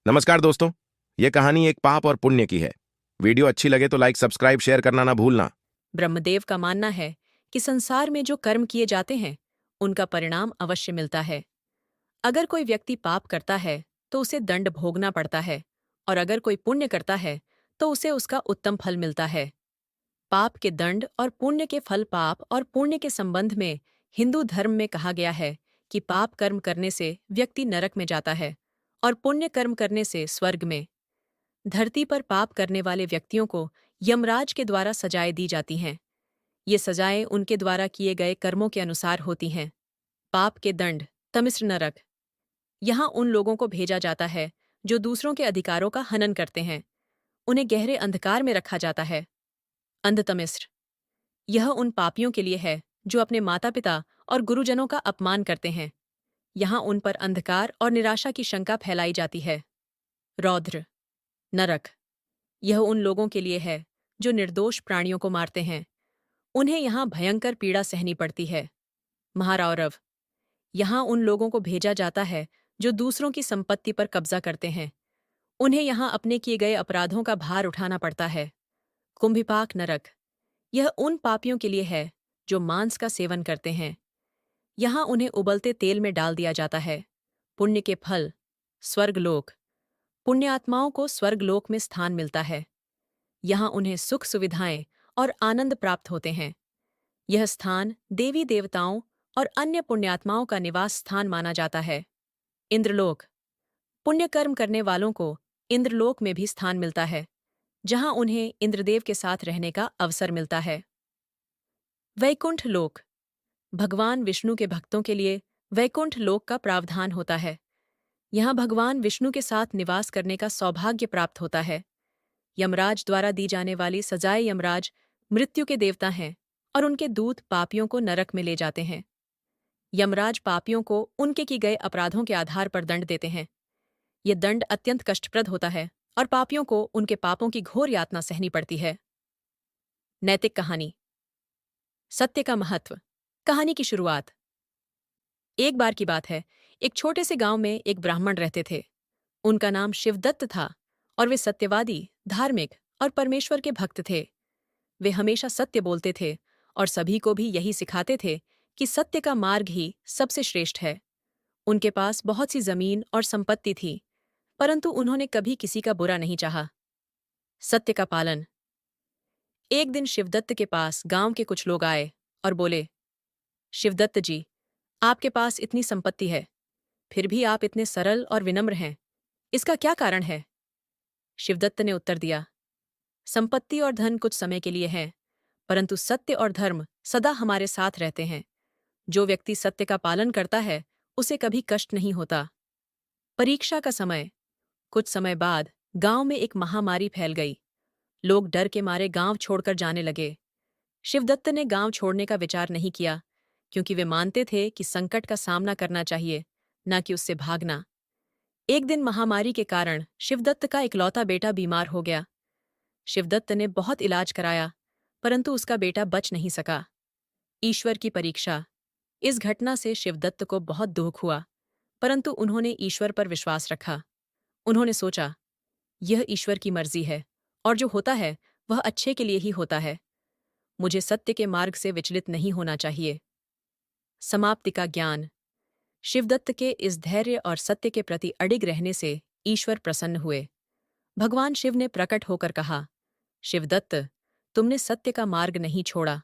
नमस्कार दोस्तों। ये कहानी एक पाप और पुण्य की है। वीडियो अच्छी लगे तो लाइक सब्सक्राइब शेयर करना ना भूलना। ब्रह्मदेव का मानना है कि संसार में जो कर्म किए जाते हैं उनका परिणाम अवश्य मिलता है। अगर कोई व्यक्ति पाप करता है तो उसे दंड भोगना पड़ता है, और अगर कोई पुण्य करता है तो उसे उसका उत्तम फल मिलता है। पाप के दंड और पुण्य के फल। पाप और पुण्य के संबंध में हिंदू धर्म में कहा गया है कि पाप कर्म करने से व्यक्ति नरक में जाता है और पुण्य कर्म करने से स्वर्ग में। धरती पर पाप करने वाले व्यक्तियों को यमराज के द्वारा सजाएं दी जाती हैं। ये सजाएं उनके द्वारा किए गए कर्मों के अनुसार होती हैं। पाप के दंड। तमिश्र नरक। यहाँ उन लोगों को भेजा जाता है जो दूसरों के अधिकारों का हनन करते हैं। उन्हें गहरे अंधकार में रखा जाता है। अंधतमिश्र। यह उन पापियों के लिए है जो अपने माता पिता और गुरुजनों का अपमान करते हैं। यहाँ उन पर अंधकार और निराशा की शंका फैलाई जाती है। रौद्र नरक। यह उन लोगों के लिए है जो निर्दोष प्राणियों को मारते हैं। उन्हें यहाँ भयंकर पीड़ा सहनी पड़ती है। महारौरव। यहाँ उन लोगों को भेजा जाता है जो दूसरों की संपत्ति पर कब्जा करते हैं। उन्हें यहाँ अपने किए गए अपराधों का भार उठाना पड़ता है। कुंभिपाक नरक। यह उन पापियों के लिए है जो मांस का सेवन करते हैं। यहाँ उन्हें उबलते तेल में डाल दिया जाता है। पुण्य के फल। स्वर्गलोक। पुण्यात्माओं को स्वर्गलोक में स्थान मिलता है। यहाँ उन्हें सुख सुविधाएं और आनंद प्राप्त होते हैं। यह स्थान देवी देवताओं और अन्य पुण्यात्माओं का निवास स्थान माना जाता है। इंद्रलोक। पुण्य कर्म करने वालों को इंद्रलोक में भी स्थान मिलता है, जहां उन्हें इंद्रदेव के साथ रहने का अवसर मिलता है। वैकुंठ लोक। भगवान विष्णु के भक्तों के लिए वैकुंठ लोक का प्रावधान होता है। यहाँ भगवान विष्णु के साथ निवास करने का सौभाग्य प्राप्त होता है। यमराज द्वारा दी जाने वाली सजाए। यमराज मृत्यु के देवता हैं और उनके दूत पापियों को नरक में ले जाते हैं। यमराज पापियों को उनके किए गए अपराधों के आधार पर दंड देते हैं। ये दंड अत्यंत कष्टप्रद होता है और पापियों को उनके पापों की घोर यातना सहनी पड़ती है। नैतिक कहानी। सत्य का महत्व। कहानी की शुरुआत। एक बार की बात है, एक छोटे से गांव में एक ब्राह्मण रहते थे। उनका नाम शिवदत्त था और वे सत्यवादी, धार्मिक और परमेश्वर के भक्त थे। वे हमेशा सत्य बोलते थे और सभी को भी यही सिखाते थे कि सत्य का मार्ग ही सबसे श्रेष्ठ है। उनके पास बहुत सी जमीन और संपत्ति थी, परंतु उन्होंने कभी किसी का बुरा नहीं चाहा। सत्य का पालन। एक दिन शिवदत्त के पास गांव के कुछ लोग आए और बोले, शिवदत्त जी, आपके पास इतनी संपत्ति है, फिर भी आप इतने सरल और विनम्र हैं। इसका क्या कारण है? शिवदत्त ने उत्तर दिया, संपत्ति और धन कुछ समय के लिए हैं, परंतु सत्य और धर्म सदा हमारे साथ रहते हैं। जो व्यक्ति सत्य का पालन करता है उसे कभी कष्ट नहीं होता। परीक्षा का समय। कुछ समय बाद गांव में एक महामारी फैल गई। लोग डर के मारे गांव छोड़कर जाने लगे। शिवदत्त ने गांव छोड़ने का विचार नहीं किया, क्योंकि वे मानते थे कि संकट का सामना करना चाहिए, न कि उससे भागना। एक दिन महामारी के कारण शिवदत्त का इकलौता बेटा बीमार हो गया। शिवदत्त ने बहुत इलाज कराया, परंतु उसका बेटा बच नहीं सका। ईश्वर की परीक्षा। इस घटना से शिवदत्त को बहुत दुख हुआ, परंतु उन्होंने ईश्वर पर विश्वास रखा। उन्होंने सोचा, यह ईश्वर की मर्जी है और जो होता है वह अच्छे के लिए ही होता है। मुझे सत्य के मार्ग से विचलित नहीं होना चाहिए। समाप्ति का ज्ञान। शिवदत्त के इस धैर्य और सत्य के प्रति अडिग रहने से ईश्वर प्रसन्न हुए। भगवान शिव ने प्रकट होकर कहा, शिवदत्त, तुमने सत्य का मार्ग नहीं छोड़ा,